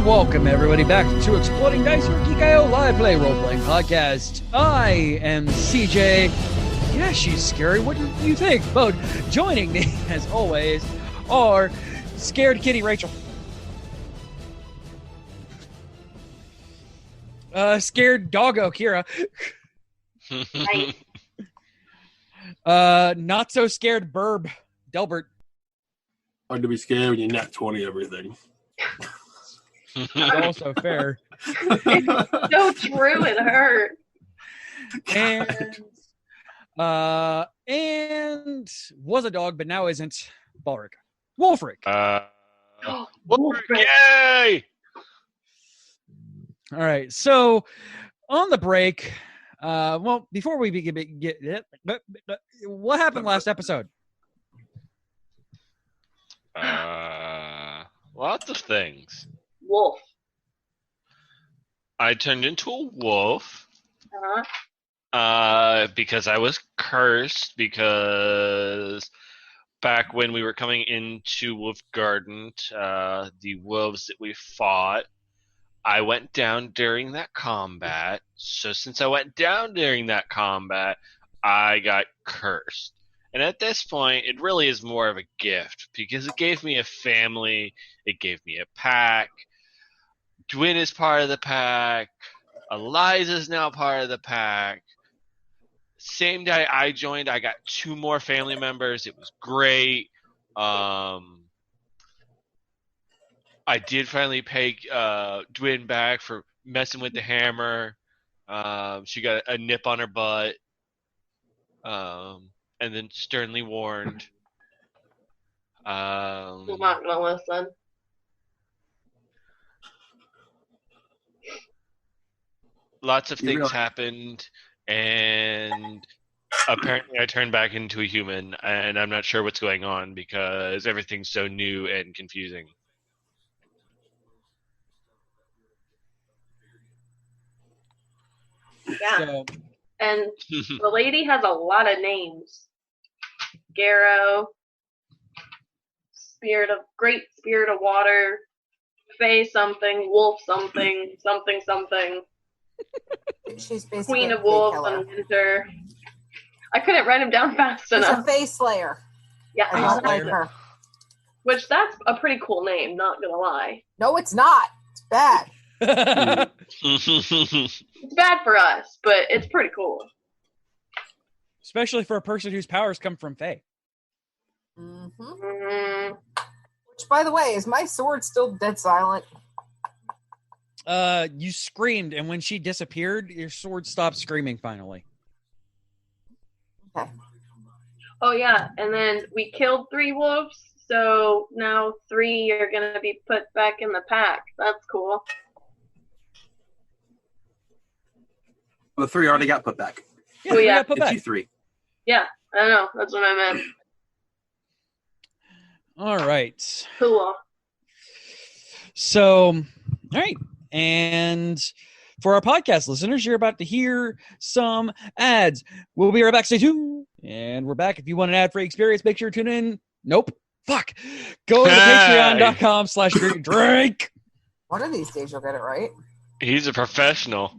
welcome everybody back to Exploding Dice, your Geek.io live play role-playing podcast. I am CJ. Yeah, she's scary. What do you think? But joining me, as always, are Scared Kitty Rachel. Scared Doggo Kira. Not so scared Burb Delbert. Hard to be scared when you're not 20 everything. Also fair. It's so true, it hurt. And was a dog, but now isn't. Balric. Wolfric. Wolfric, yay! All right, so on the break, well, before we get what happened last episode? Lots of things. Wolf. I turned into a wolf. Uh-huh. Because I was cursed, because back when we were coming into Wolf Garden, the wolves that we fought, I went down during that combat. So since I went down during that combat, I got cursed. And at this point, it really is more of a gift, because it gave me a family, it gave me a pack. Dwin is part of the pack. Eliza's now part of the pack. Same day I joined, I got 2 more family members. It was great. I did finally pay Dwin back for messing with the hammer. She got a nip on her butt. And then sternly warned. I'm not gonna listen. Lots of things happened, and apparently I turned back into a human, and I'm not sure what's going on because everything's so new and confusing. Yeah. So, And the lady has a lot of names. Garrow, Great Spirit of Water, Fae something, Wolf something, something something. She's basically Queen of a Wolves killer. and Winter. I couldn't write him down fast She's enough. a face slayer. Yeah, I don't like her. which that's a pretty cool name, not gonna lie. No, it's not. It's bad. It's bad for us, but it's pretty cool. especially for a person whose powers come from Fae. Mm-hmm. Mm-hmm. Which, by the way, is my sword still dead silent? You screamed, and when she disappeared, your sword stopped screaming finally. Okay. Oh yeah, and then we killed 3 wolves, so now 3 are gonna be put back in the pack. That's cool. The 3 already got put back. Yeah, Oh, we yeah. got put It's back. you 3. Yeah, I know. That's what I meant. All right. Cool. So, all right. And for our podcast listeners, you're about to hear some ads. We'll be right back. Stay tuned. And we're back. If you want an ad-free experience, make sure to tune in. Nope. Fuck. Go to patreon.com/drink. One of these days you'll get it right. He's a professional.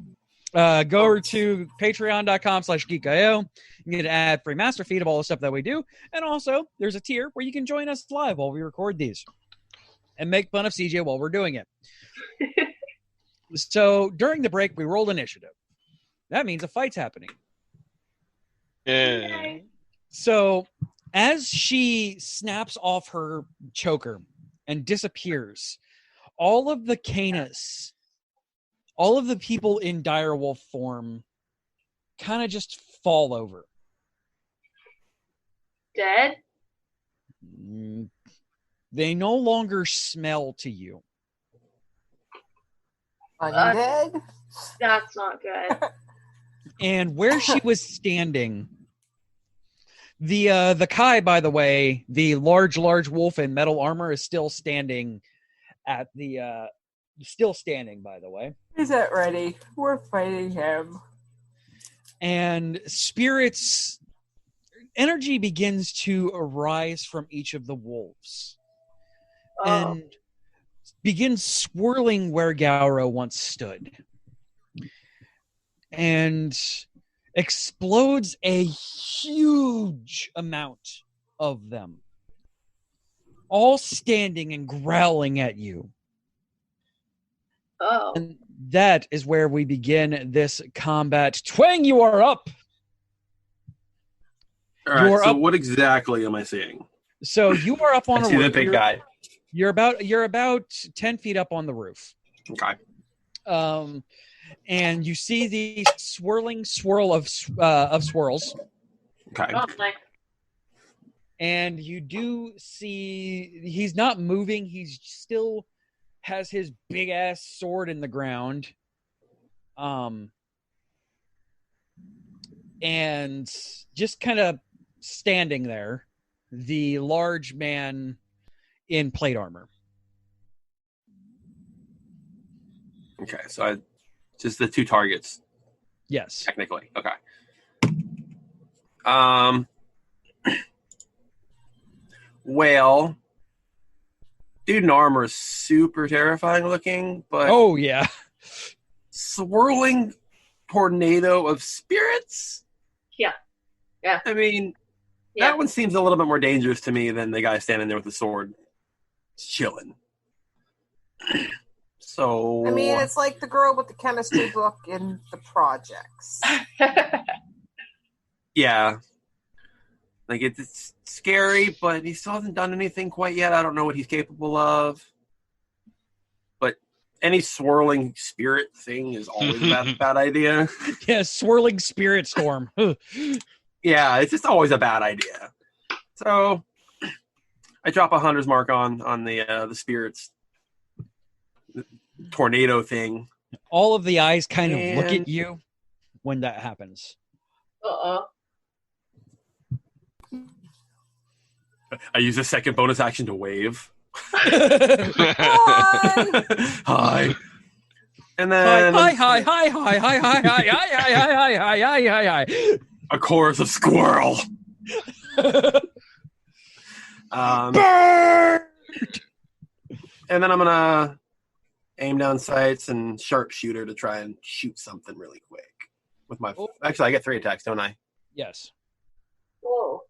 Go over to patreon.com/geek.io and get an ad-free master feed of all the stuff that we do. And also, there's a tier where you can join us live while we record these and make fun of CJ while we're doing it. So during the break, we rolled initiative. That means a fight's happening. Yeah. So as she snaps off her choker and disappears, all of the Canis, all of the people in direwolf form kind of just fall over. Dead? They no longer smell to you. Undead? That's not good. And where she was standing, the Kai, by the way, the large wolf in metal armor is still standing at the still standing, by the way. Is that ready? We're fighting him. And spirits energy begins to arise from each of the wolves. Oh. And begins swirling where Gauro once stood and explodes a huge amount of them, all standing and growling at you. Oh. And that is where we begin this combat. Twang, you are up. All right. You're So up. what exactly am I seeing? So you are up on I a see the roof. big guy. You're about 10 feet up on the roof. Okay. And you see the swirling swirl of swirls. Okay. Oh, nice. And you do see he's not moving. He's still has his big ass sword in the ground. And just kind of standing there, the large man in plate armor. Okay. So just the two targets, Yes. technically. Okay. Well, dude in armor is super terrifying looking, but Oh yeah. swirling tornado of spirits? Yeah. Yeah. I mean, Yeah. that one seems a little bit more dangerous to me than the guy standing there with the sword chilling. So I mean, it's like the girl with the chemistry book in the projects. yeah. Like it's scary, but he still hasn't done anything quite yet. I don't know what he's capable of. But any swirling spirit thing is always a bad idea. Yeah, swirling spirit storm. Yeah, it's just always a bad idea. So I drop a hunter's mark on the spirits tornado thing. All of the eyes kind of look And- at you when that happens. Uh-oh. I use a second bonus action to wave. Hi! Hi. And then Hi. a chorus of squirrel. Bird! And then I'm gonna aim down sights and sharpshooter to try and shoot something really quick with my. Oh. Actually, I get 3 attacks, don't I? Yes, Whoa.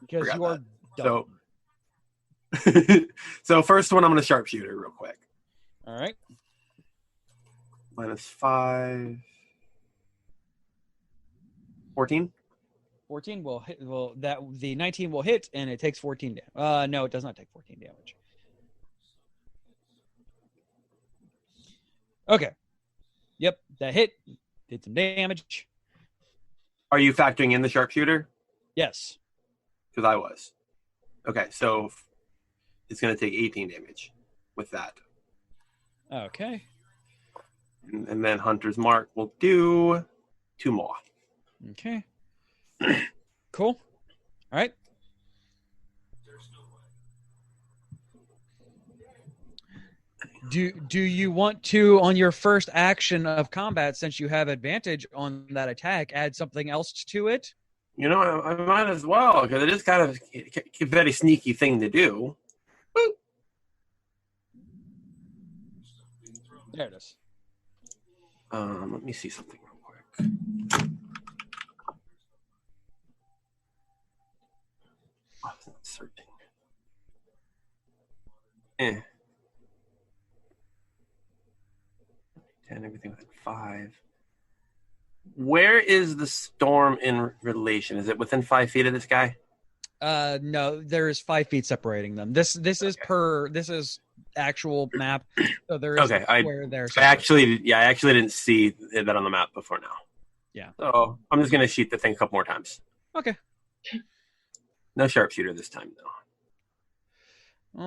because Forgot you are that. dumb. So first one, I'm gonna sharpshooter real quick. All right. -5. 14. 14 will hit. Well, the 19 will hit, and it takes 14 damage. No, it does not take 14 damage. Okay. Yep, that hit. Did some damage. Are you factoring in the sharpshooter? Yes. Because I was. Okay, so it's gonna take 18 damage with that. Okay. And then Hunter's Mark will do 2 more. Okay. Cool. All right. Do you want to, on your first action of combat, since you have advantage on that attack, add something else to it? You know, I might as well, because it is kind of a very sneaky thing to do. Boop. There it is. Let me see something real quick. Oh, it's not searching. Eh. 10, everything within 5. Where is the storm in relation? Is it within 5 feet of this guy? No, there is 5 feet separating them. This is actual map. So there is Okay, where they're I actually didn't see that on the map before now. Yeah. So I'm just gonna shoot the thing a couple more times. Okay. No sharpshooter this time though.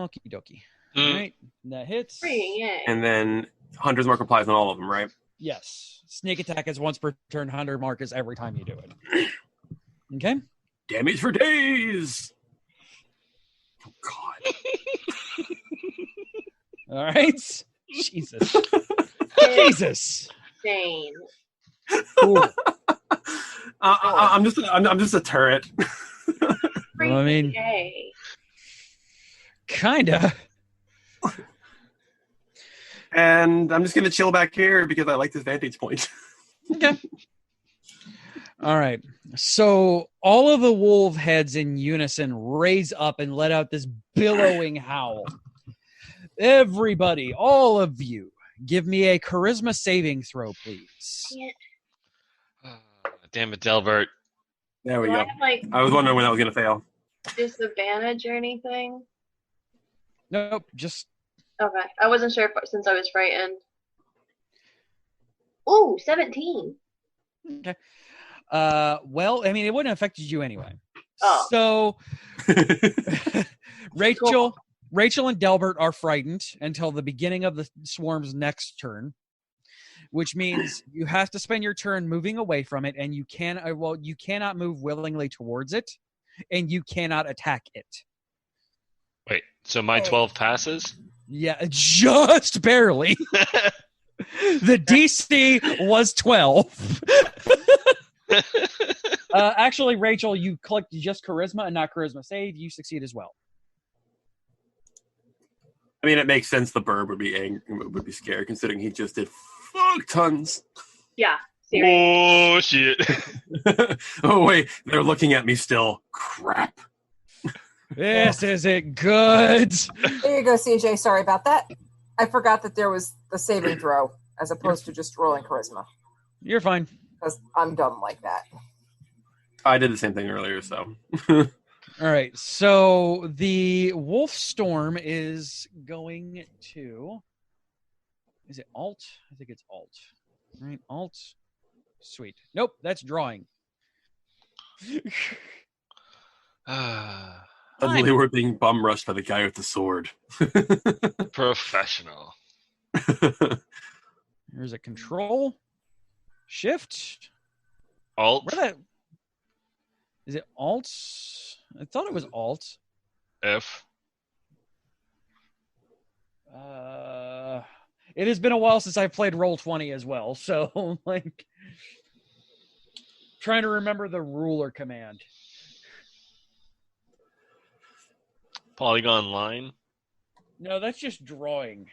Okie dokie. Mm. All right, that hits. Yay. And then Hunter's Mark applies on all of them, right? Yes. Sneak attack is once per turn. 100 mark is every time you do it. Okay. Damage for days. Oh God. All right. Jesus. Jesus. Insane. Cool. I'm just a turret. Well, I mean, Yay. kinda. And I'm just going to chill back here because I like this vantage point. Okay. All right. So all of the wolf heads in unison raise up and let out this billowing howl. Everybody, all of you, give me a charisma saving throw, please. Damn it, Delbert. There we Do go. I have, like, I was wondering when that was going to fail. disadvantage or anything? Nope, just Okay. I wasn't sure since I was frightened. Ooh, 17. okay. Well, I mean, it wouldn't have affected you anyway. Oh. So Rachel and Delbert are frightened until the beginning of the swarm's next turn, which means you have to spend your turn moving away from it, and you cannot move willingly towards it, and you cannot attack it. Wait, so my 12 passes? Yeah, just barely. The DC was 12. Actually, Rachel, you clicked just charisma and not charisma save. You succeed as well. I mean, it makes sense the bird would be angry, would be scared, considering he just did fuck tons. Yeah, seriously. Oh, shit. Oh, wait, they're looking at me still. Crap. This isn't good. There you go, CJ. Sorry about that. I forgot that there was the saving throw as opposed to just rolling charisma. You're fine. Because I'm dumb like that. I did the same thing earlier, so. All right, so the wolf storm is going to... Is it alt? I think it's alt. All right, alt. Sweet. Nope, that's drawing. Suddenly we're being bum rushed by the guy with the sword. Professional. There's a control. Shift. Alt. Where that? Is it alt? I thought it was alt. F. It has been a while since I played Roll20 as well, so like trying to remember the ruler command. Polygon line. No, that's just drawing.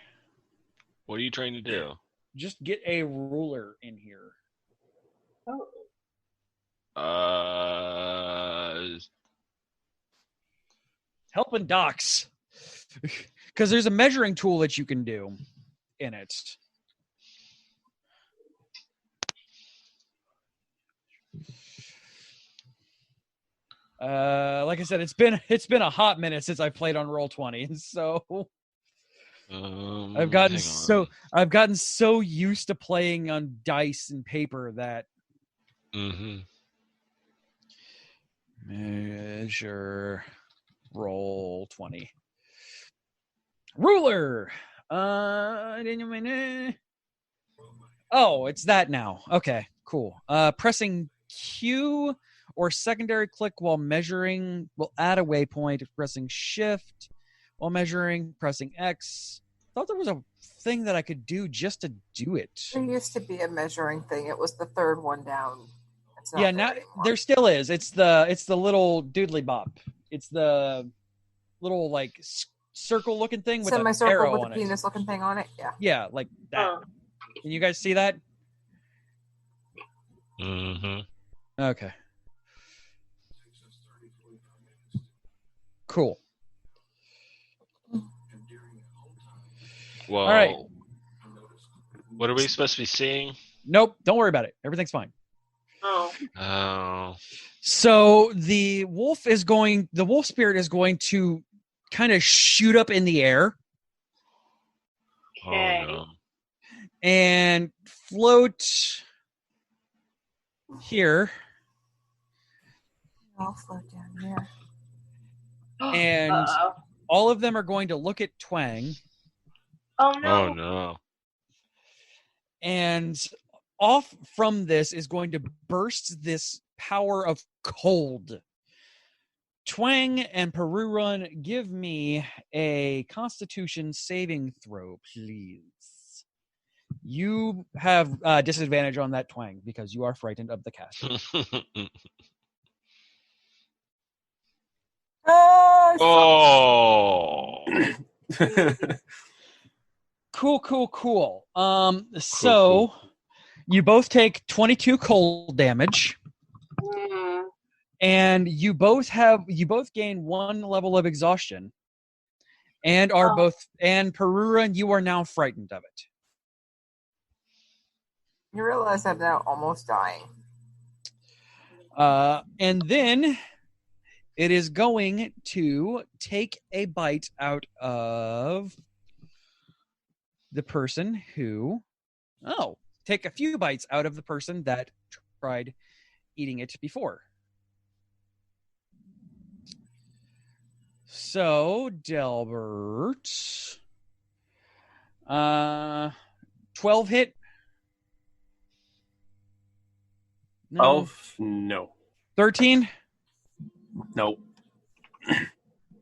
What are you trying to do? Just get a ruler in here. Oh. Helping docs. Because there's a measuring tool that you can do in it. Like I said, it's been a hot minute since I played on Roll20, so I've gotten so used to playing on dice and paper that measure Roll20 ruler. Oh, it's that now. Okay, cool. Pressing Q or secondary click while measuring will add a waypoint. Pressing Shift while measuring, pressing X. I thought there was a thing that I could do just to do it. There used to be a measuring thing. It was the third one down. It's not Yeah, now there still is. It's the little doodly bop. It's the little like circle looking thing with an arrow with on a it. penis looking thing on it. Yeah. Yeah, like that. Oh. Can you guys see that? Okay. Cool. Well, all right. What are we supposed to be seeing? Nope. Don't worry about it. Everything's fine. Oh. So the wolf spirit is going to kind of shoot up in the air. Okay. Oh no. And float here. I'll float down here. And Uh-oh. all of them are going to look at Twang. Oh no. Oh no. And off from this is going to burst this power of cold. Twang and Perurun, give me a Constitution saving throw, please. You have disadvantage on that, Twang, because you are frightened of the caster. Oh. Cool. So you both take 22 cold damage, and you both gain 1 level of exhaustion, and and Perura, you are now frightened of it. You realize I'm now almost dying. And then it is going to take a bite out of the person who... take a few bites out of the person that tried eating it before. So, Delbert... 12 hit? No. 12? No. 13? No.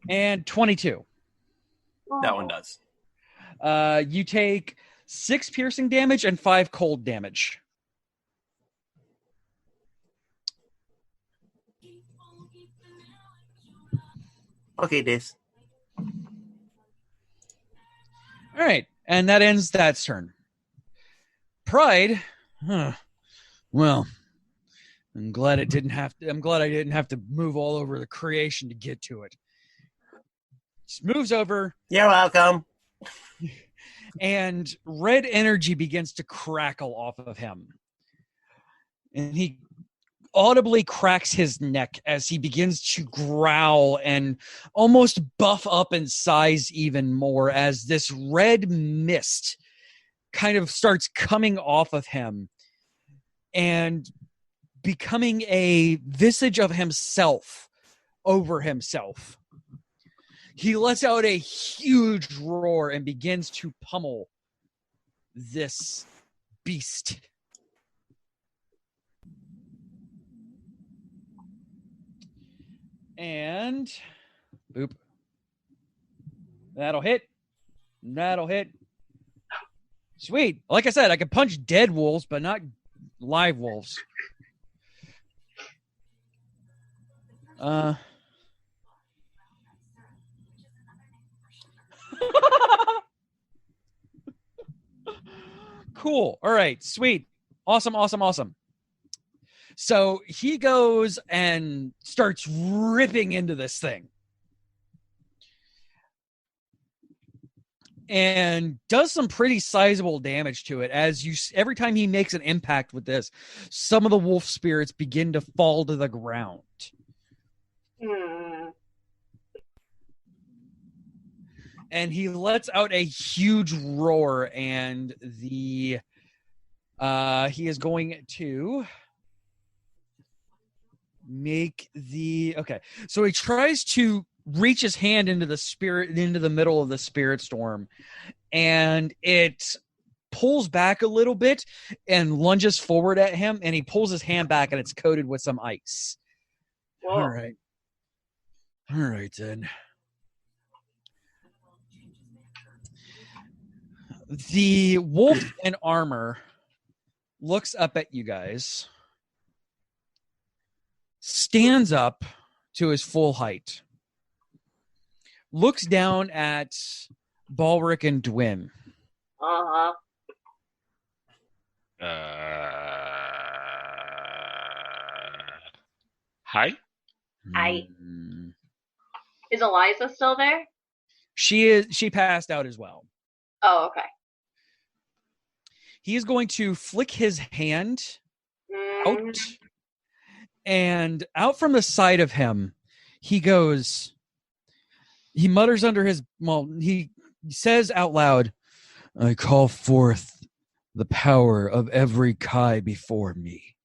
And 22. That one does. You take 6 piercing damage and 5 cold damage. Okay, Dace. All right, and that ends that's turn. Pride. Well, I'm glad I didn't have to move all over the creation to get to it. Just moves over. You're welcome. And red energy begins to crackle off of him. And he audibly cracks his neck as he begins to growl and almost buff up in size even more as this red mist kind of starts coming off of him and becoming a visage of himself over himself. He lets out a huge roar and begins to pummel this beast. And boop. That'll hit. Sweet. Like I said, I can punch dead wolves, but not live wolves. Cool. All right. Sweet. Awesome. So he goes and starts ripping into this thing. And does some pretty sizable damage to it every time he makes an impact with this, some of the wolf spirits begin to fall to the ground. And he lets out a huge roar, and he is going to make so he tries to reach his hand into the middle of the spirit storm, and it pulls back a little bit and lunges forward at him, and he pulls his hand back and it's coated with some ice. Whoa. All right then. The wolf in armor looks up at you guys, stands up to his full height, looks down at Balric and Dwin. Hi. Is Eliza still there? She passed out as well. Oh, okay. He is going to flick his hand out, and out from the side of him, he mutters under his, he says out loud, "I call forth the power of every Kai before me."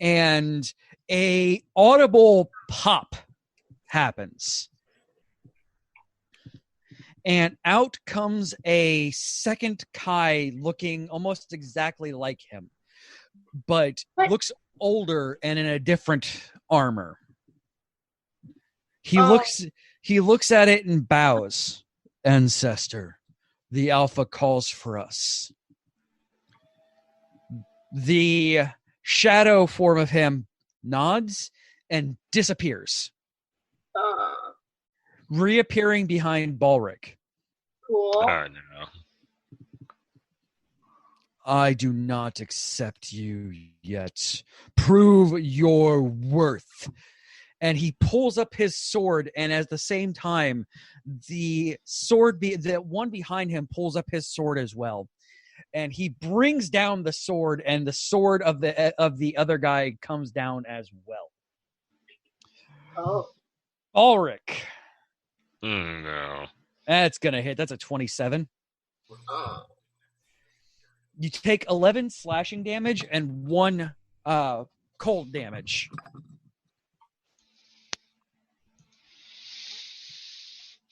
And a audible pop happens. And out comes a second Kai looking almost exactly like him, but looks older and in a different armor. He looks at it and bows. "Ancestor, the Alpha calls for us." The shadow form of him nods and disappears, reappearing behind Balric. Cool. Oh no. I do not accept you yet. Prove your worth. And he pulls up his sword, and at the same time, the one behind him pulls up his sword as well. And he brings down the sword, and the sword of the other guy comes down as well. Oh. Ulrich. No. That's going to hit. That's a 27. You take 11 slashing damage and 1 cold damage.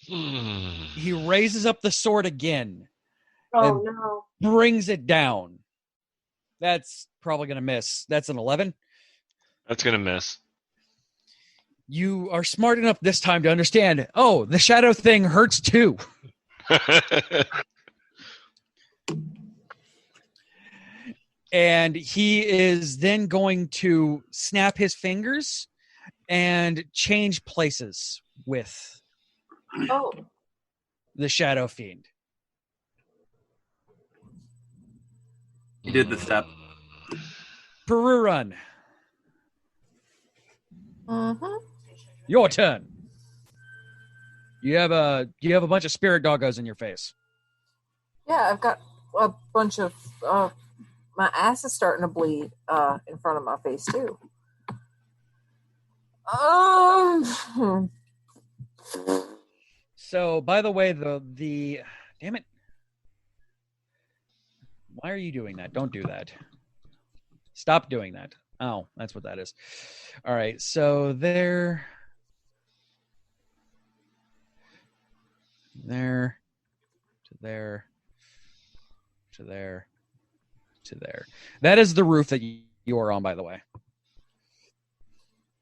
He raises up the sword again. Oh, no. Brings it down. That's probably going to miss. That's an 11. That's gonna miss. You are smart enough this time to understand, oh, the shadow thing hurts too. And he is then going to snap his fingers and change places with Oh. the shadow fiend. He did the step. Peru run. Mm-hmm. Your turn. You have a bunch of spirit doggos in your face. Yeah, I've got a bunch of my ass is starting to bleed in front of my face too. So, by the way, the damn it. Why are you doing that? Don't do that. Stop doing that. Oh, that's what that is. All right, so there to there to there. That is the roof that you are on, by the way.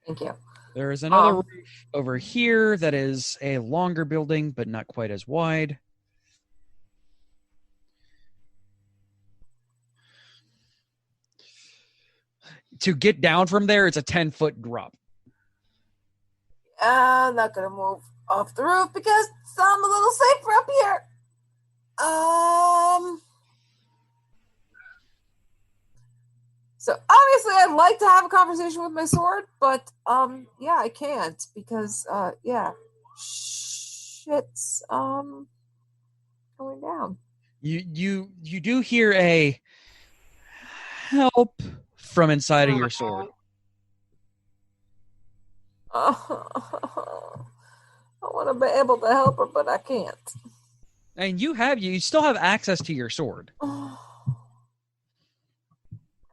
Thank you. There is another roof over here that is a longer building, but not quite as wide. To get down from there, it's a 10-foot drop. I'm not gonna move off the roof because I'm a little safer up here. So obviously I'd like to have a conversation with my sword, but yeah, I can't because shit's going down. You do hear a help from inside of your sword. I want to be able to help her, but I can't. And you still have access to your sword.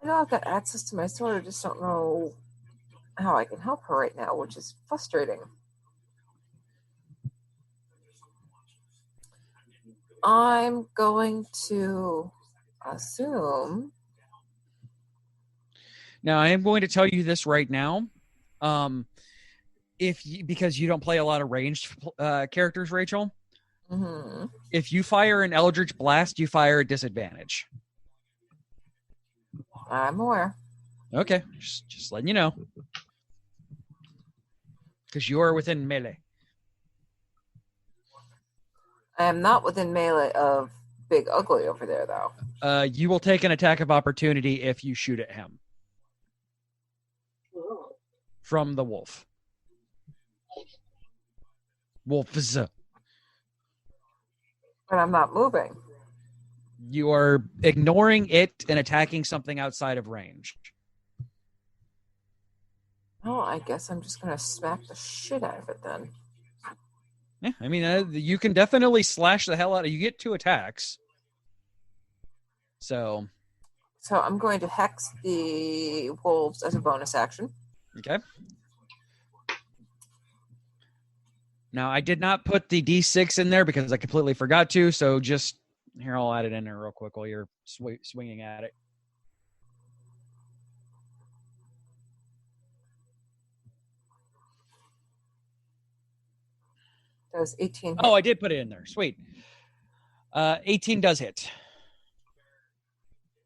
I know I've got access to my sword. I just don't know how I can help her right now, which is frustrating. I'm going to assume. Now, I am going to tell you this right now. Because you don't play a lot of ranged characters, Rachel. Mm-hmm. If you fire an Eldritch Blast, you fire at disadvantage. I'm aware. Okay, just letting you know. Because you are within melee. I am not within melee of Big Ugly over there, though. You will take an attack of opportunity if you shoot at him. From the wolf. Wolves. But I'm not moving. You are ignoring it and attacking something outside of range. Oh, I guess I'm just going to smack the shit out of it then. Yeah, I mean, you can definitely slash the hell out of it. You get 2 attacks. So I'm going to hex the wolves as a bonus action. Okay. Now, I did not put the D6 in there because I completely forgot to, so just, here, I'll add it in there real quick while you're swinging at it. That was 18. Oh, I did put it in there. Sweet. 18 does hit.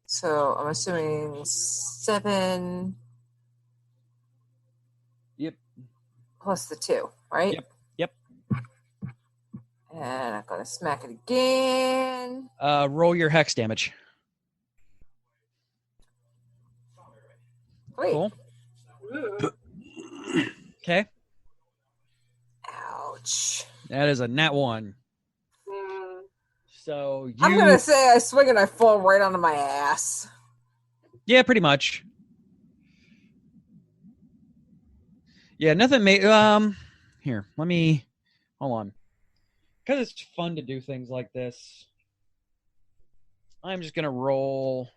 So I'm assuming 7. Yep. Plus the 2, right? Yep. And I'm going to smack it again. Roll your hex damage. Wait. Cool. Ooh. Okay. Ouch. That is a nat 1. Mm. So I'm you... going to say I swing and I fall right onto my ass. Yeah, pretty much. Yeah, nothing here, let me... Hold on. Because it's fun to do things like this, I'm just going to roll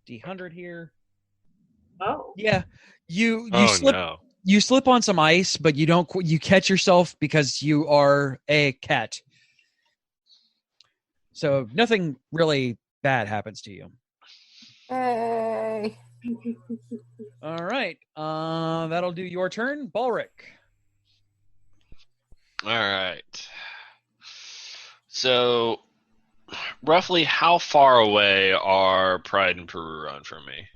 D100 here. Oh. Yeah. You Oh slip no. you slip on some ice, but you catch yourself because you are a cat. So nothing really bad happens to you. Hey. All right. That'll do your turn, Balric. All right. So, roughly how far away are Pride and Peru Run from me?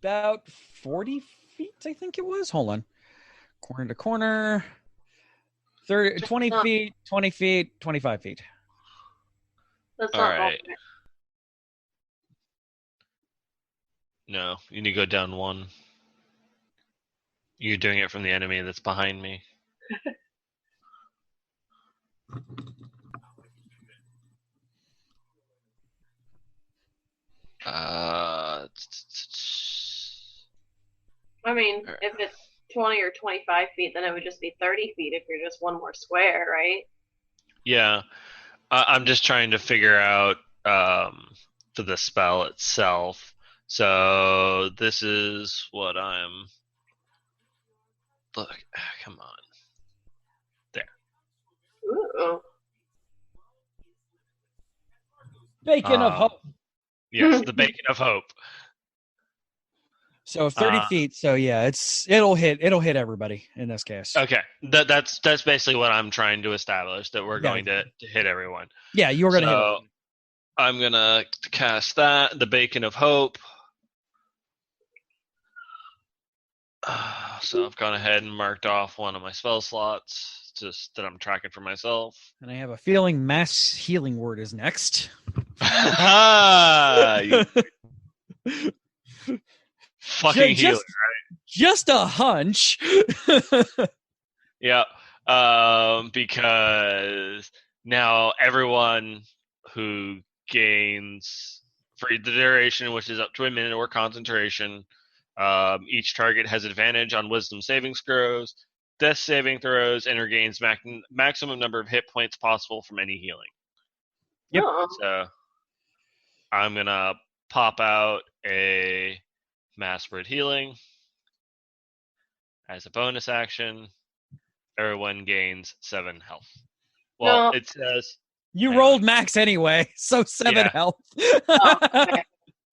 About 40 feet, I think it was. Hold on. Corner to corner. 20 feet, 20 feet, 25 feet. That's All not right. right. No, you need to go down one. You're doing it from the enemy that's behind me. I mean, Alright. if it's 20 or 25 feet, then it would just be 30 feet if you're just one more square, right? Yeah, I'm just trying to figure out for the spell itself. So this is what I'm. Look, come on. Ooh. Bacon of hope. Yes, the Bacon of Hope. So 30 feet. So yeah, it'll hit everybody in this case. Okay, that's basically what I'm trying to establish, that we're going to hit everyone. Yeah, you're gonna hit everyone. I'm gonna cast that, the Bacon of Hope. So I've gone ahead and marked off one of my spell slots, just that I'm tracking for myself. And I have a feeling mass healing word is next. You fucking healer, right? Just a hunch. Yeah. Because now everyone who gains for the duration, which is up to a minute, or concentration, each target has advantage on Wisdom saving throws, Death saving throws, and regains maximum number of hit points possible from any healing. Yep. Oh. So I'm gonna pop out a Mass Word Healing as a bonus action. Everyone gains 7 health. Well, No. it says You rolled max anyway, so 7 health. Oh, okay.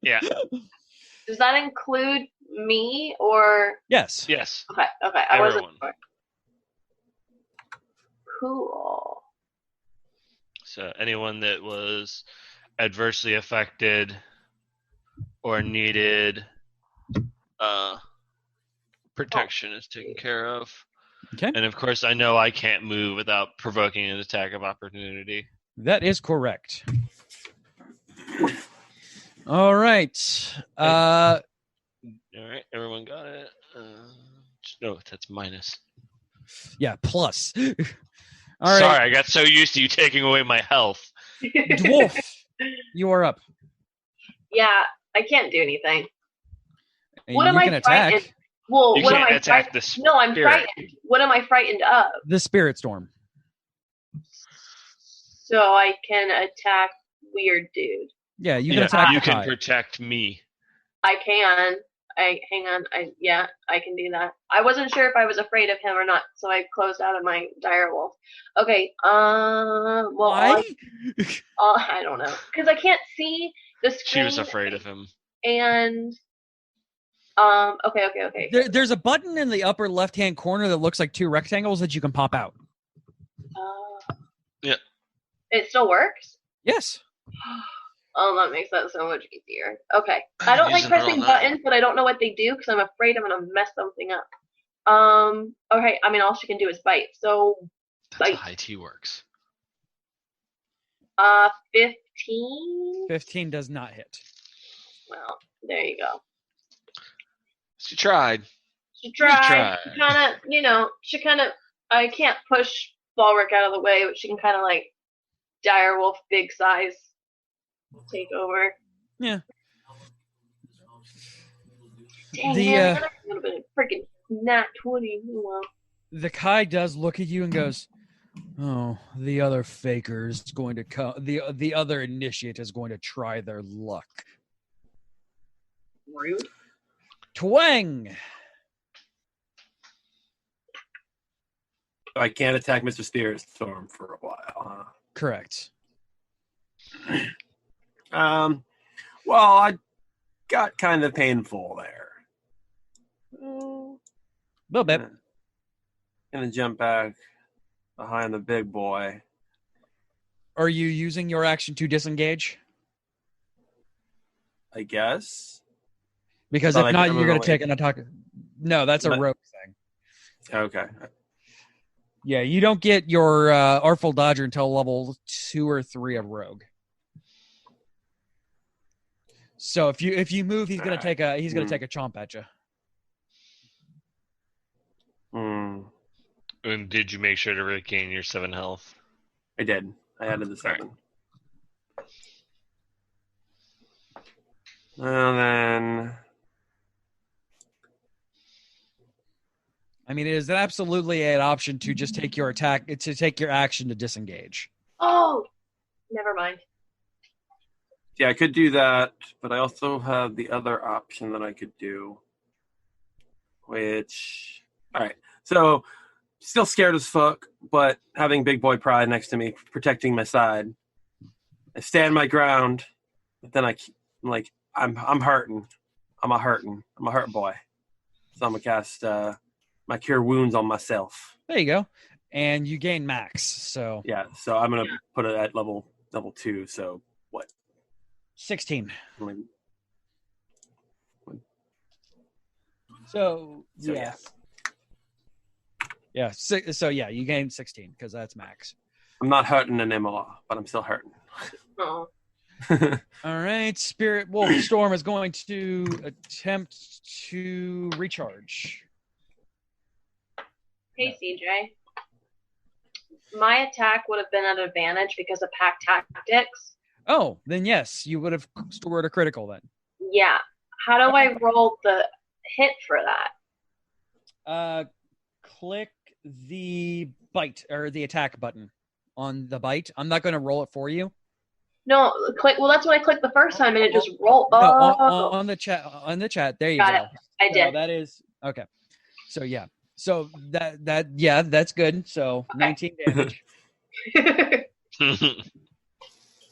Yeah. Does that include me or? Yes. Yes. Okay. I Everyone. wasn't sure. Cool. So anyone that was adversely affected or needed protection is taken care of. Okay. And of course, I know I can't move without provoking an attack of opportunity. That is correct. All right. All right, everyone got it. No, that's minus. Yeah, plus. All right. Sorry, I got so used to you taking away my health. Dwarf, you are up. Yeah, I can't do anything. And What am you I can attack frightened? Well, You what am can't I attack frightened? the spirit. No, I'm frightened. What am I frightened of? the Spirit Storm. So I can attack weird dude. Yeah, you can attack you the can tide. protect me. I can. Hang on. I can do that. I wasn't sure if I was afraid of him or not, so I closed out of my dire wolf. Okay. Well, Why? I don't know, because I can't see the screen. She was afraid of him. And okay. There's a button in the upper left-hand corner that looks like 2 rectangles that you can pop out. Yeah. It still works? Yes. Oh, that makes that so much easier. Okay. I don't like Using it all pressing night. buttons, but I don't know what they do because I'm afraid I'm going to mess something up. Okay. I mean, all she can do is bite. So, That's bite. how IT works. 15. 15 does not hit. Well, there you go. She tried. She tried. tried. She kind of, I can't push Bulwark out of the way, but she can kind of like direwolf big size take over. Yeah. Dang, The, man, that would have been a freaking nat 20. Well, The Kai does look at you and goes, "Oh, the other faker is going to come. The other initiate is going to try their luck." rude. Twang. I can't attack Mr. Spirit Storm for a while, Correct. huh? Well, I got kind of painful there. A little bit. Gonna jump back behind the big boy. Are you using your action to disengage? I guess. Because But if I not, can you're going to only- take an attack. No, that's a But- rogue thing. Okay. Yeah, you don't get your Artful Dodger until level 2 or 3 of rogue. So if you move, he's going to take a take a chomp at you. Hmm. And did you make sure to regain your 7 health? I did. I added the 7. And then I mean, it is absolutely an option to just take your action to disengage. Oh, never mind. yeah, I could do that, but I also have the other option that I could do. Which alright. So still scared as fuck, but having Big Boy Pride next to me, protecting my side. I stand my ground, but then I'm like, I'm hurting. I'm a hurt boy. So I'm gonna cast my Cure Wounds on myself. There you go. And you gain max. So Yeah, so I'm gonna put it at level 2. So what? 16. I mean, So So, yeah. Yeah. So yeah, you gain 16 because that's max. I'm not hurting anymore, but I'm still hurting. Oh, All right. Spirit Wolf Storm is going to attempt to recharge. hey CJ. My attack would have been at advantage because of pack tactics. Oh, then yes, you would have stored a critical then. Yeah. How do I roll the hit for that? Click the bite or the attack button on the bite. I'm not going to roll it for you. No, click. Well, that's what I clicked the first time, and it just rolled. No, Oh, on the chat. On the chat. There you Got go. it. I So did. that is okay. So yeah. So that's good. So 19 damage.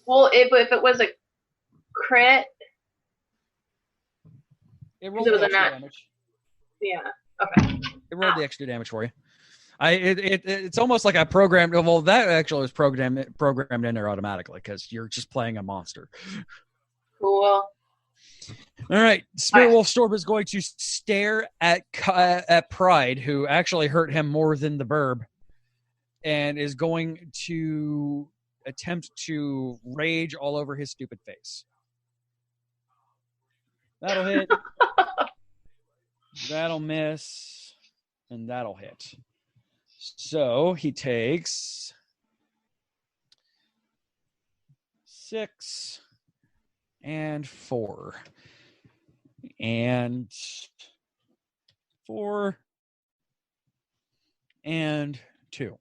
Well, if it was a crit, It rolled It was the a extra nat. damage. yeah. Okay. It rolled the extra damage for you. It's almost like I programmed. Well, that actually was programmed in there automatically because you're just playing a monster. Cool. All right, Spirit Alright. Wolf Storm is going to stare at Pride, who actually hurt him more than the burb, and is going to attempt to rage all over his stupid face. That'll hit. That'll miss, and that'll hit. So he takes 6 and 4 and 4 and 2.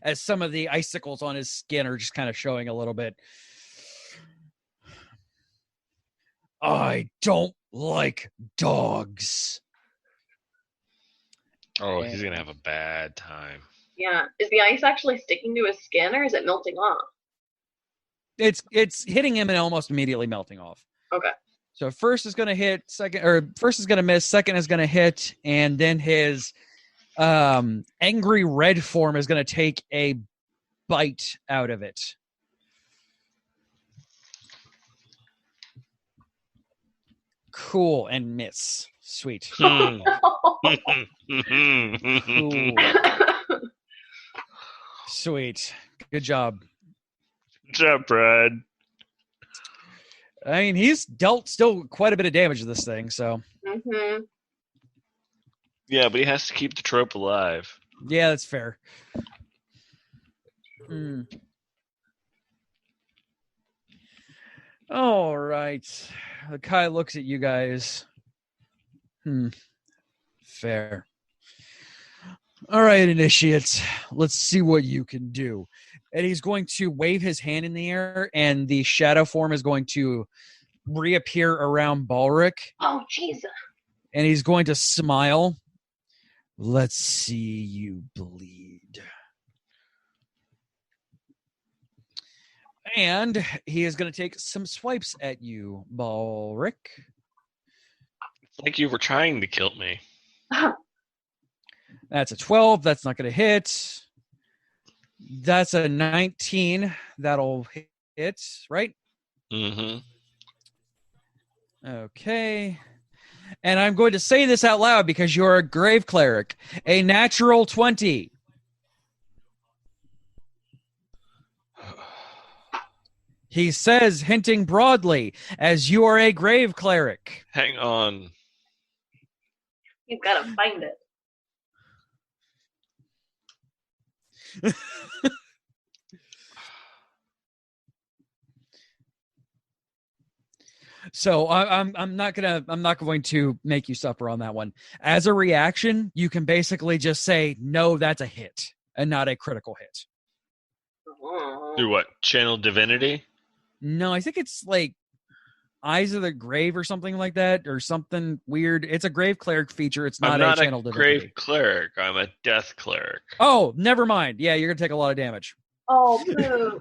As some of the icicles on his skin are just kind of showing a little bit. I don't like dogs. Oh, he's gonna have a bad time. Yeah. Is the ice actually sticking to his skin, or is it melting off? It's hitting him and almost immediately melting off. Okay. So first is going to hit, first is going to miss, second is going to hit, and then his angry red form is going to take a bite out of it. Cool, and miss. Sweet. Hmm. Cool. Sweet. Good job. Good job, Brad. I mean, he's dealt still quite a bit of damage to this thing, so Mm-hmm. Yeah, but he has to keep the trope alive. yeah, that's fair. Mm. All right. Kai looks at you guys. Fair. All right, initiates. Let's see what you can do. And he's going to wave his hand in the air, and the shadow form is going to reappear around Balric, Oh, Jesus. and he's going to smile. Let's see you bleed. And he is going to take some swipes at you, Balric. It's like you were trying to kill me. That's a 12. That's not going to hit. That's a 19. That'll hit, right? Mm-hmm. Okay. And I'm going to say this out loud because you're a grave cleric. A natural 20. He says, hinting broadly, as you are a grave cleric. Hang on. You've got to find it. So I'm not going to make you suffer on that one. As a reaction, you can basically just say, no, that's a hit and not a critical hit. Through what? Channel divinity? No, I think it's like Eyes of the Grave or something like that, or something weird. It's a grave cleric feature. It's I'm not not a channel a divinity. grave cleric. I'm a death cleric. Oh, never mind. Yeah, you're gonna take a lot of damage. Oh, poo.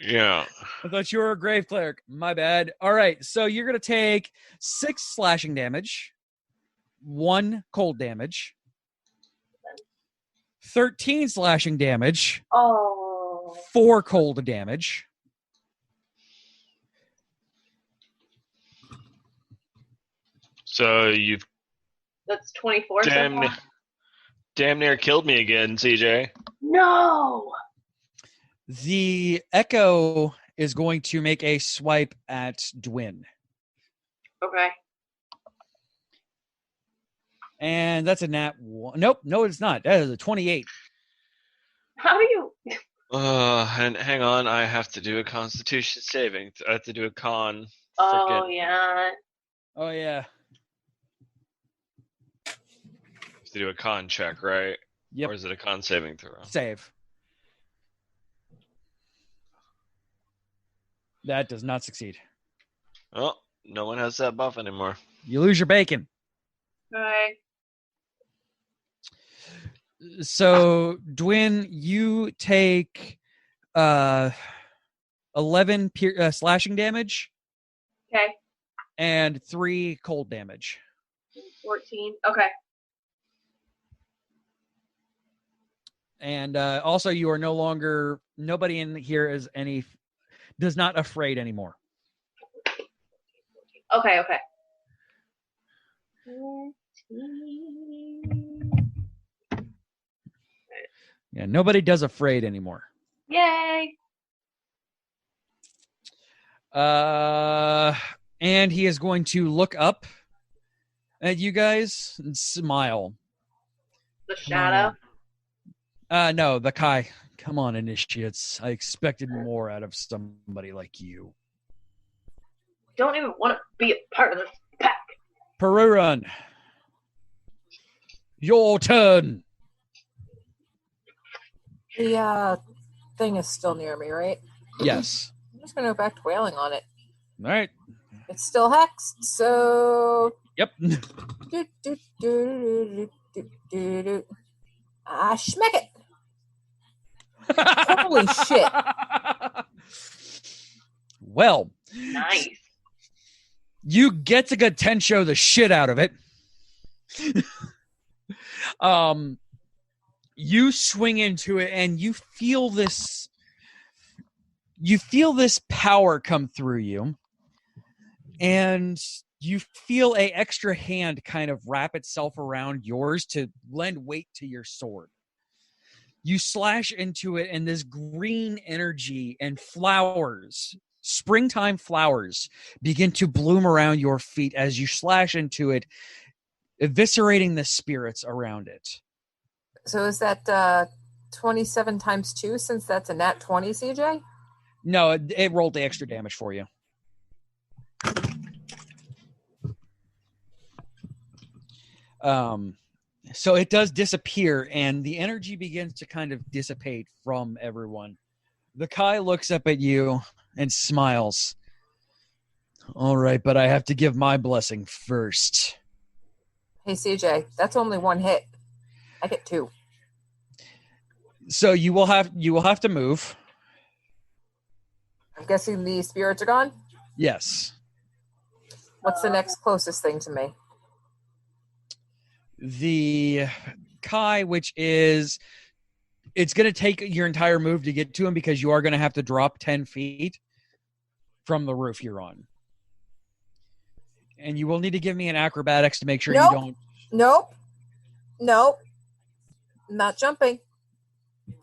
Yeah. I thought you were a grave cleric. My bad. All right, so you're gonna take 6 slashing damage, 1 cold damage, 13 slashing damage, Oh. 4 cold damage. So you've That's 24 so far? damn near killed me again, CJ. No! The Echo is going to make a swipe at Dwin. Okay. And that's a nat 1. Nope, no, it's not. That is a 28. How do you... And hang on, I have to do a Constitution saving. I have to do a con. Oh, yeah. Oh, yeah. To do a con check, right? Yep. Or is it a con saving throw? Save. That does not succeed. Oh, no one has that buff anymore. You lose your bacon. Okay. So, Dwin, you take 11 slashing damage. Okay. And 3 cold damage. 14. Okay. And also, you are no longer... Nobody in here is does not afraid anymore. Okay. Yeah, nobody does afraid anymore. Yay! And he is going to look up at you guys and smile. The shadow? No, the Kai. Come on, initiates. I expected more out of somebody like you. Don't even want to be a part of this pack. Perurun. Your turn. The thing is still near me, right? Yes. I'm just going to go back to wailing on it. All right. It's still hexed, so... Yep. Schmeck it! Holy shit. Well. Nice. You get to Gotensho the shit out of it. You swing into it and you feel this power come through you, and You feel a extra hand kind of wrap itself around yours to lend weight to your sword. You slash into it, and this green energy and flowers, springtime flowers, begin to bloom around your feet as you slash into it, eviscerating the spirits around it. So is that 27 times 2, since that's a nat 20, CJ? No, it rolled the extra damage for you. So it does disappear, and the energy begins to kind of dissipate from everyone. The Kai looks up at you and smiles. All right, but I have to give my blessing first. Hey, CJ, that's only one hit. I get 2. So you will have to move. I'm guessing the spirits are gone? Yes. What's the next closest thing to me? The Kai, which is, it's going to take your entire move to get to him because you are going to have to drop 10 feet from the roof you're on. And you will need to give me an acrobatics to make sure you don't. Nope. Not jumping.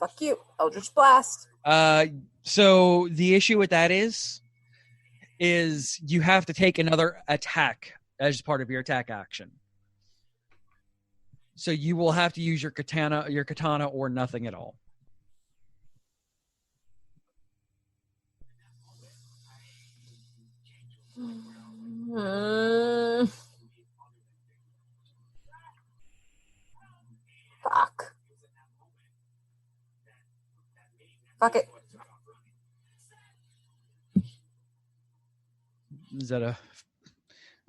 Fuck you. Eldritch Blast. So the issue with that is you have to take another attack as part of your attack action. So you will have to use your katana or nothing at all. Fuck it. Is that a...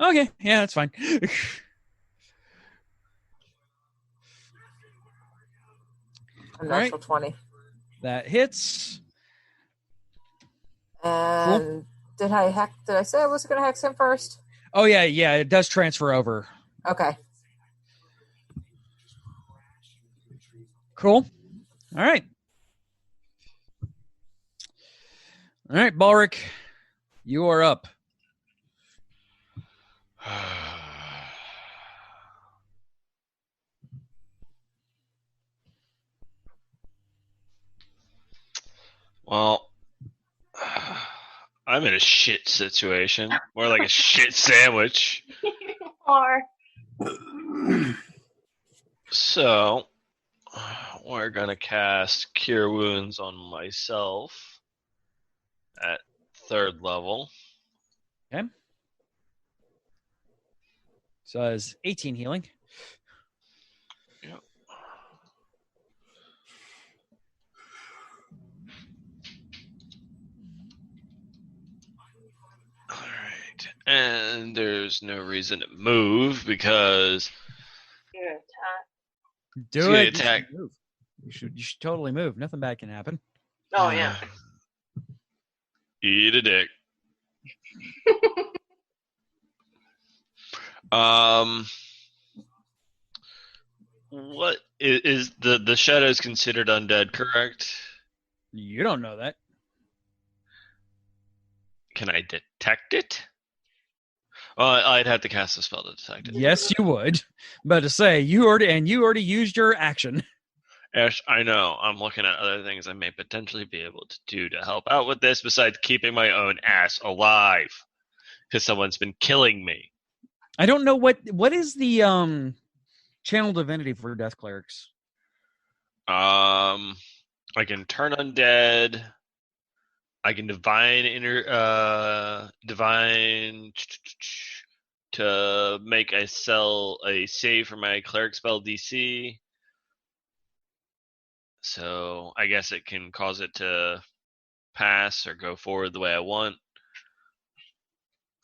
Okay, yeah, that's fine. A natural 20. That hits. And cool. Did I say I was going to hex him first? Oh, yeah, it does transfer over. Okay. Cool. All right. Balric, you are up. Well, I'm in a shit situation. More like a shit sandwich. Or So, we're going to cast Cure Wounds on myself at 3rd level. Okay. So it's 18 healing. Yep. All right. And there's no reason to move because you're attacked. Do it. Attack. You should totally move. Nothing bad can happen. Oh yeah. Eat a dick. What is the shadows considered undead, correct? You don't know that. Can I detect it? Well, I'd have to cast a spell to detect it. Yes, you would. But to say you already used your action. Ash, I know. I'm looking at other things I may potentially be able to do to help out with this besides keeping my own ass alive. Because someone's been killing me. I don't know what is the channel divinity for death clerics. I can turn undead. I can divine to make a save for my cleric spell DC. So I guess it can cause it to pass or go forward the way I want.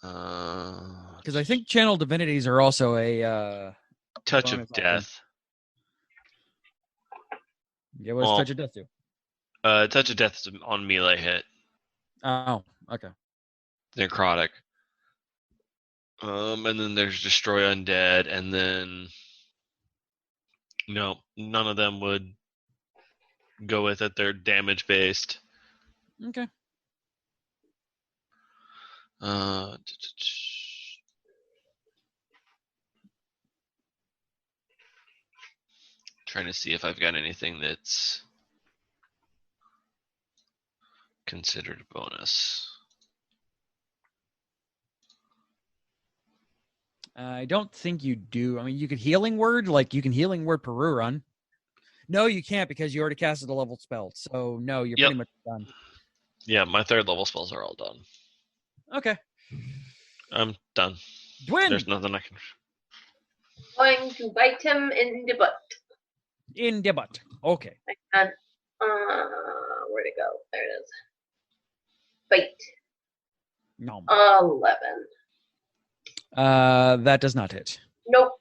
Because I think channel divinities are also a touch of death. Yeah, what does touch of death do? Touch of death is on melee hit. Oh, okay. Necrotic. And then there's destroy undead, and then no, none of them would go with it. They're damage based. Okay. trying to see if I've got anything that's considered a bonus. I don't think you do. I mean, you could healing word, like you can healing word Peru run. No, you can't because you already casted a level spell. So no, you're Yep. pretty much done. Yeah, my 3rd level spells are all done. Okay. I'm done. Dwin! There's nothing I can. Going to bite him in the butt. In the butt. Okay. And where'd it go? There it is. Bite. No. 11. That does not hit. Nope.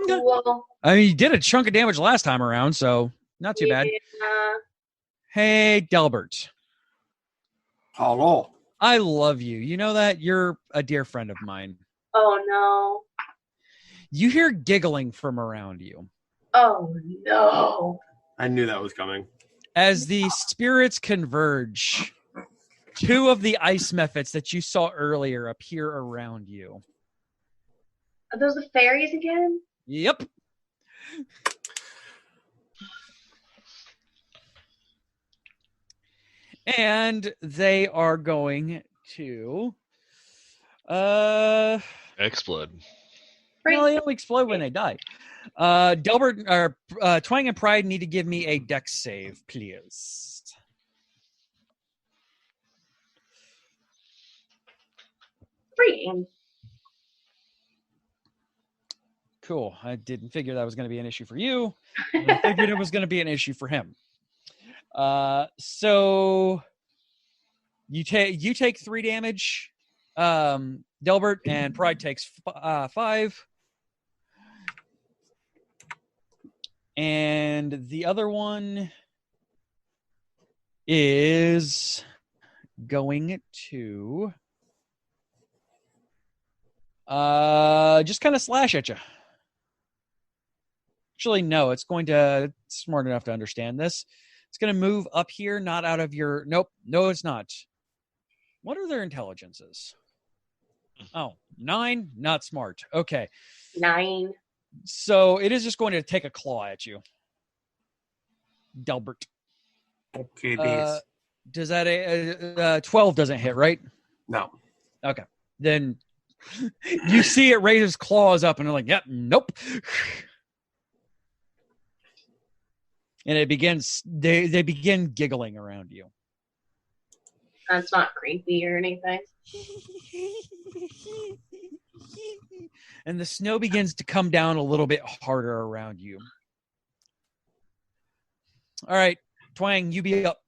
Okay. Cool. I mean, you did a chunk of damage last time around, so not too bad. Yeah. Hey, Delbert. Hello. I love you. You know that? You're a dear friend of mine. Oh no. You hear giggling from around you. Oh no. I knew that was coming. As the spirits converge, 2 of the ice methods that you saw earlier appear around you. Are those the fairies again? Yep. And they are going to Explode. well, they only explode when they die. Delbert or Twang and Pride need to give me a dex save, please. Freeing. Cool. I didn't figure that was going to be an issue for you. I figured it was going to be an issue for him. So you take 3 damage. Delbert, and Pride takes 5. And the other one is going to just kind of slash at you. Actually, no, it's smart enough to understand this. It's going to move up here, not out of your... Nope. No, it's not. What are their intelligences? Oh, 9? Not smart. Okay. 9. So it is just going to take a claw at you. Delbert. Okay, this. Does that 12 doesn't hit, right? No. Okay. Then you see it raise its claws up and they're like, yep, nope. And it begins, they begin giggling around you. That's not creepy or anything. And the snow begins to come down a little bit harder around you. All right, Twang, you be up.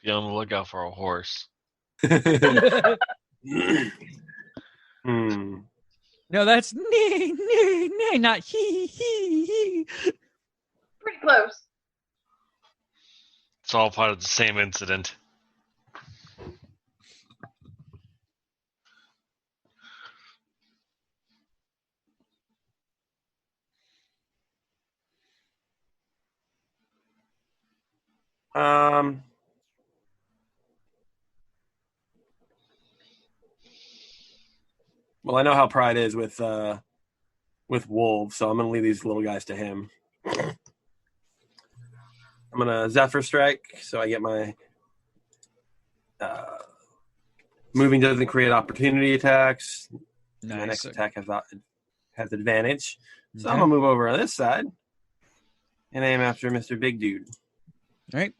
Be on the lookout for a horse. Hmm. No, that's nay, nay, nay, not he. Pretty close. It's all part of the same incident. Well, I know how Pride is with wolves, so I'm gonna leave these little guys to him. I'm gonna Zephyr Strike, so I get my moving doesn't create opportunity attacks. My next attack has advantage, so I'm gonna move over on this side and aim after Mr. Big Dude. All right.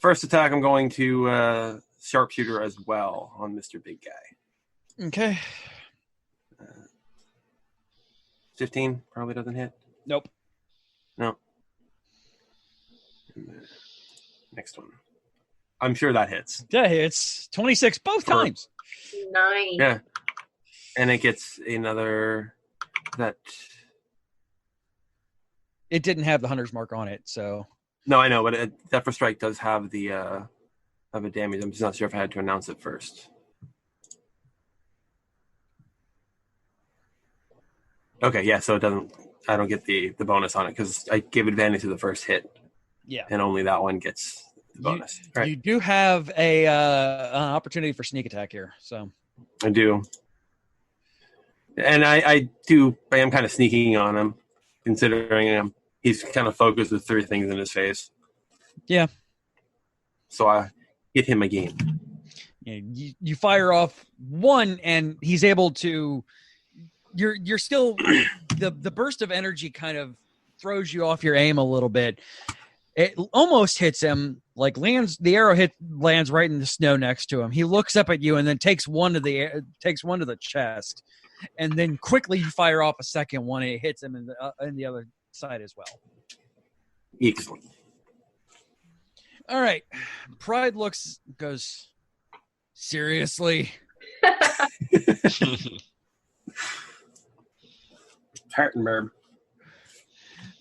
First attack, I'm going to sharpshooter as well on Mr. Big Guy. Okay. 15 probably doesn't hit. Nope. No. Next one. I'm sure that hits. That hits 26 both times. 9. Yeah. And it gets another that. It didn't have the hunter's mark on it, so. No, I know, but Zephyr Strike does have the have a damage. I'm just not sure if I had to announce it first. Okay, yeah, so it doesn't. I don't get the bonus on it because I gave advantage to the first hit. Yeah. And only that one gets the bonus. You do have an opportunity for sneak attack here, so. I do. And I am kind of sneaking on him, considering he's kind of focused with 3 things in his face. Yeah. So I hit him again. Yeah, you fire off one, and he's able to. You're still the burst of energy kind of throws you off your aim a little bit. It almost hits him, like the arrow lands right in the snow next to him. He looks up at you and then takes one to the chest, and then quickly you fire off a second one, and it hits him in the other side as well. Excellent. All right, Pride goes, seriously. Hartenberg.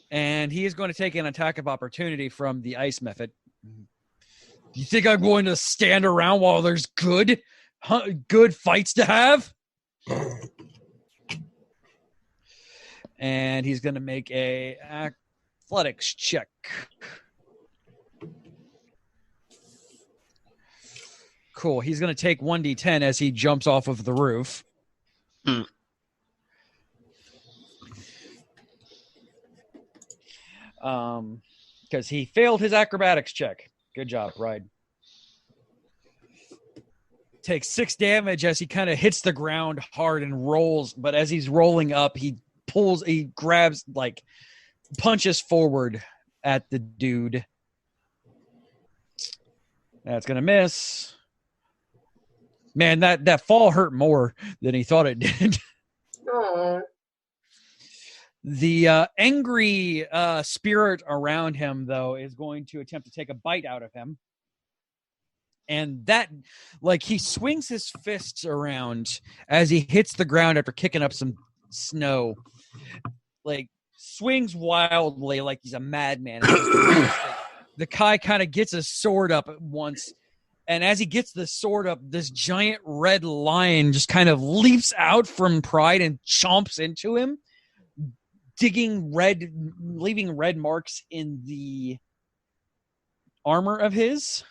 And he is going to take an attack of opportunity from the ice method. Do you think I'm going to stand around while there's good fights to have? And he's going to make a athletics check. Cool. He's going to take 1d10 as he jumps off of the roof. Because he failed his acrobatics check. Good job, Pride. Takes 6 damage as he kind of hits the ground hard and rolls, but as he's rolling up, he grabs, punches forward at the dude. That's gonna miss. Man, that fall hurt more than he thought it did. Aww. The angry spirit around him, though, is going to attempt to take a bite out of him. And that, he swings his fists around as he hits the ground after kicking up some snow. Swings wildly like he's a madman. The Kai kind of gets his sword up at once. And as he gets the sword up, this giant red lion just kind of leaps out from Pride and chomps into him, leaving red marks in the armor of his.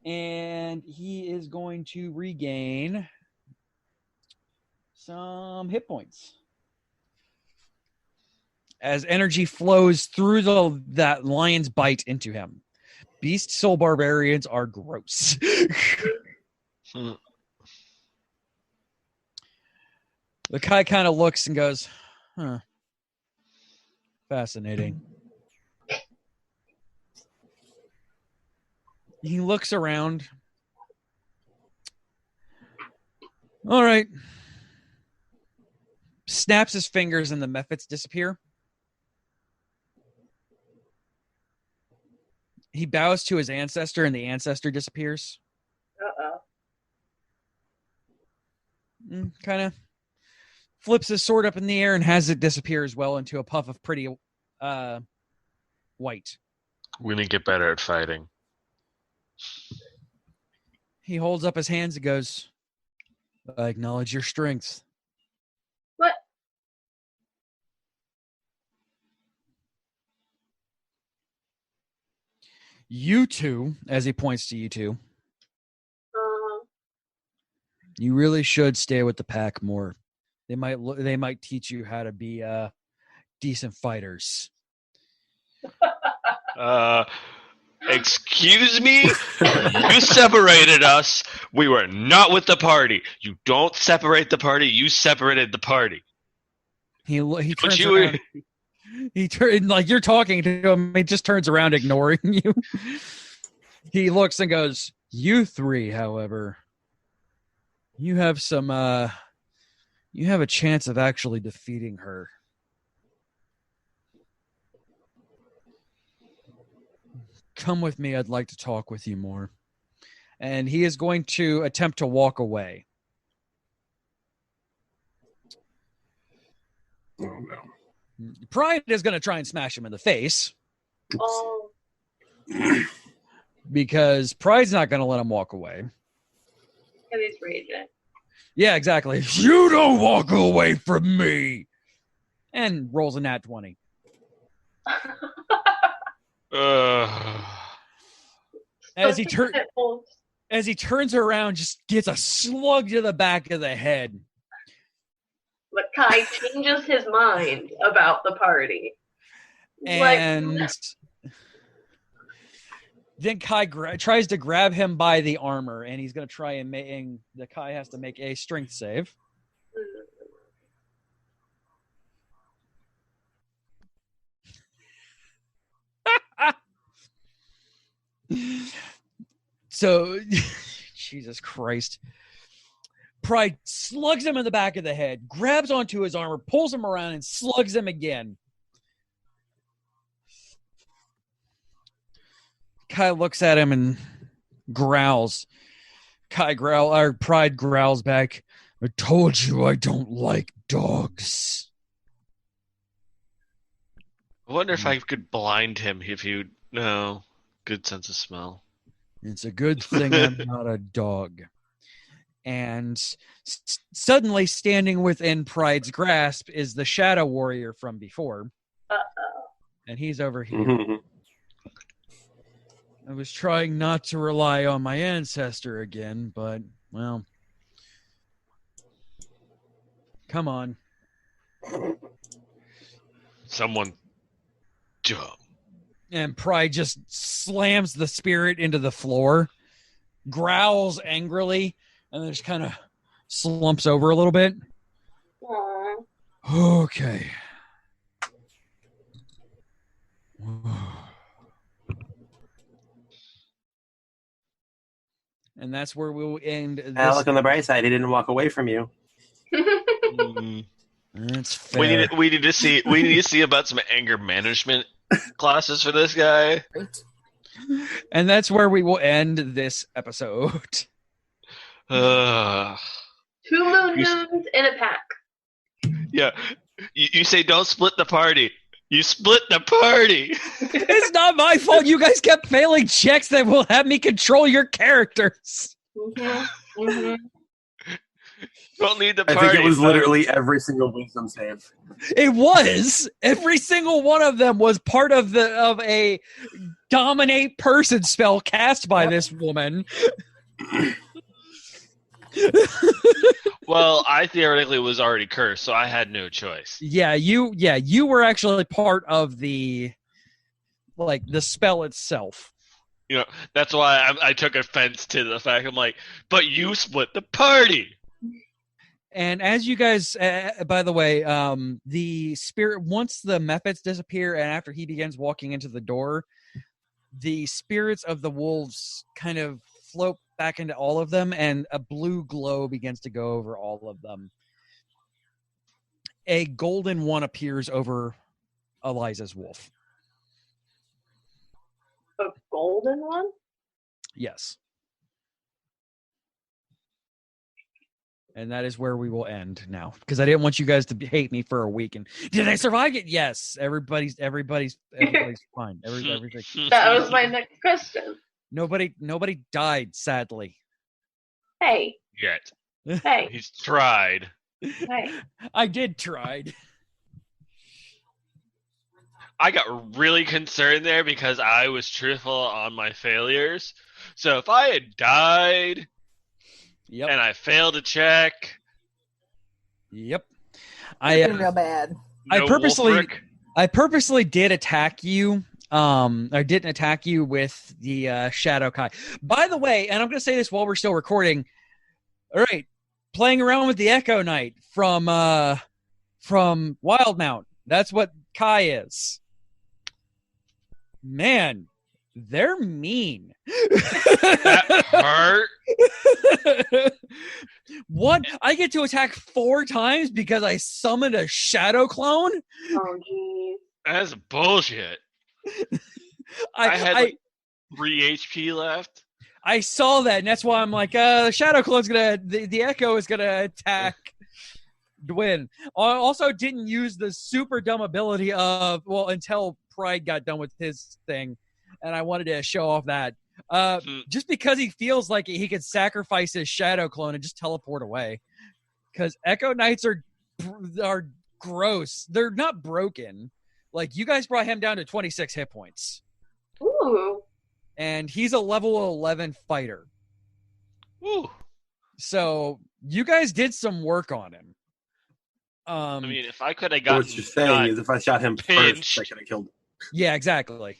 And he is going to regain some hit points as energy flows through that lion's bite into him. Beast soul barbarians are gross. The Kai kind of looks and goes, huh. Fascinating. He looks around. All right. Snaps his fingers and the mephits disappear. He bows to his ancestor and the ancestor disappears. Uh-oh. Kind of flips his sword up in the air and has it disappear as well into a puff of pretty white. We need to get better at fighting. He holds up his hands and goes, I acknowledge your strength. What? You two, as he points to you two, Uh, you really should stay with the pack more. They might teach you how to be decent fighters. Excuse me? You separated us. We were not with the party. You don't separate the party. You separated the party. He turns around. You're talking to him. He just turns around, ignoring you. He looks and goes, "You three, however, you have some. You have a chance of actually defeating her. Come with me. I'd like to talk with you more." And he is going to attempt to walk away. Oh, no. Pride is going to try and smash him in the face. oh. Because Pride's not going to let him walk away. And he's raging. Yeah, exactly. You don't walk away from me. And rolls a nat 20. As he turns around, just gets a slug to the back of the head. But Kai changes his mind about the party. And then Kai tries to grab him by the armor, and he's going to try and the Kai has to make a strength save. So, Jesus Christ. Pride slugs him in the back of the head, grabs onto his armor, pulls him around, and slugs him again. Kai looks at him and growls. Pride growls back, "I told you I don't like dogs." I wonder if I could blind him if you no good sense of smell. It's a good thing I'm not a dog. And suddenly standing within Pride's grasp is the Shadow Warrior from before. And he's over here. I was trying not to rely on my ancestor again, but, well, come on. Someone dumb. And Pride just slams the spirit into the floor, growls angrily, and then just kind of slumps over a little bit. Aww. Okay. And that's where we'll end this. Look on the bright side. He didn't walk away from you. That's fair. We need to see about some anger management classes for this guy. Great. And that's where we will end this episode. 2 moon moons in a pack. Yeah. You say don't split the party. You split the party. It's not my fault. You guys kept failing checks that will have me control your characters. Mm-hmm. Mm-hmm. Don't need the party. I think it was literally every single wisdom save. It was. Every single one of them was part of a dominate person spell cast by this woman. Well, I theoretically was already cursed, so I had no choice. You were actually part of the spell itself. You know, that's why I took offense to the fact. I'm like, but you split the party. And as you guys, by the way, the spirit, once the Mephits disappear and after he begins walking into the door, the spirits of the wolves kind of float back into all of them, and a blue glow begins to go over all of them. A golden one appears over Eliza's wolf. A golden one? Yes. And that is where we will end now, because I didn't want you guys to hate me for a week. And did I survive it? Yes. Everybody's fine. Everything. That was my next question. Nobody died, sadly. Hey. Yet. Hey. He's tried. Hey. I did try. I got really concerned there because I was truthful on my failures. So if I had died and I failed a check. Yep. Real bad. I purposely did attack you. I didn't attack you with the Shadow Kai. By the way, and I'm going to say this while we're still recording. All right, playing around with the Echo Knight from Wildmount. That's what Kai is. Man, they're mean. That hurt. What? I get to attack 4 times because I summoned a Shadow Clone? Oh, geez. That's bullshit. I had 3 HP left. I saw that, and that's why I'm like, the Shadow Clone's the Echo is gonna attack Dwyn. I also didn't use the super dumb ability until Pride got done with his thing, and I wanted to show off that. Just because he feels like he could sacrifice his Shadow Clone and just teleport away. Because Echo Knights are gross. They're not broken. Like, you guys brought him down to 26 hit points. Ooh. And he's a level 11 fighter. Ooh. So you guys did some work on him. I mean, if I could have So gotten what you're saying is if I shot him pinched. first, I could have killed Yeah, exactly.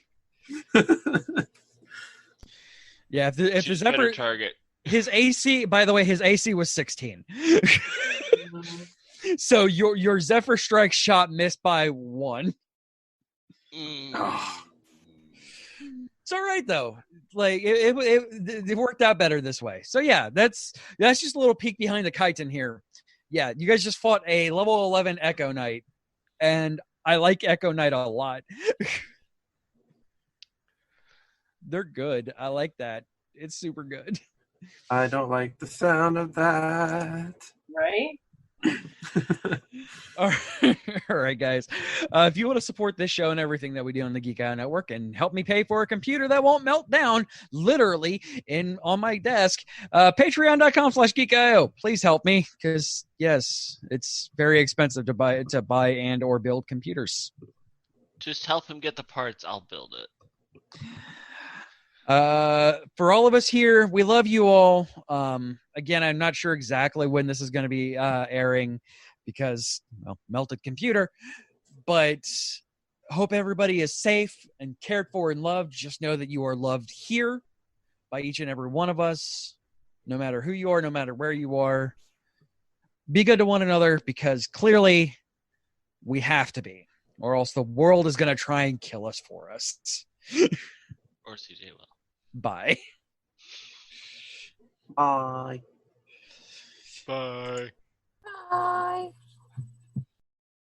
him. Yeah, if choose the a better Zephyr, target. his AC, by the way, his AC was 16. So your Zephyr strike shot missed by 1. Oh. It's all right though. Like it worked out better this way. So yeah, that's just a little peek behind the chitin here. Yeah, you guys just fought a level 11 Echo Knight, and I like Echo Knight a lot. They're good. I like that. It's super good. I don't like the sound of that. Right? All right, guys. If you want to support this show and everything that we do on the Geek Out Network and help me pay for a computer that won't melt down literally on my desk, patreon.com/geekio. Please help me because, yes, it's very expensive to buy and or build computers. Just help him get the parts. I'll build it. For all of us here, we love you all. Again, I'm not sure exactly when this is going to be airing because, well, melted computer, but hope everybody is safe and cared for and loved. Just know that you are loved here by each and every one of us, no matter who you are, no matter where you are. Be good to one another because clearly we have to be, or else the world is going to try and kill us for us. Or CJ will. Bye. Bye. Bye. Bye.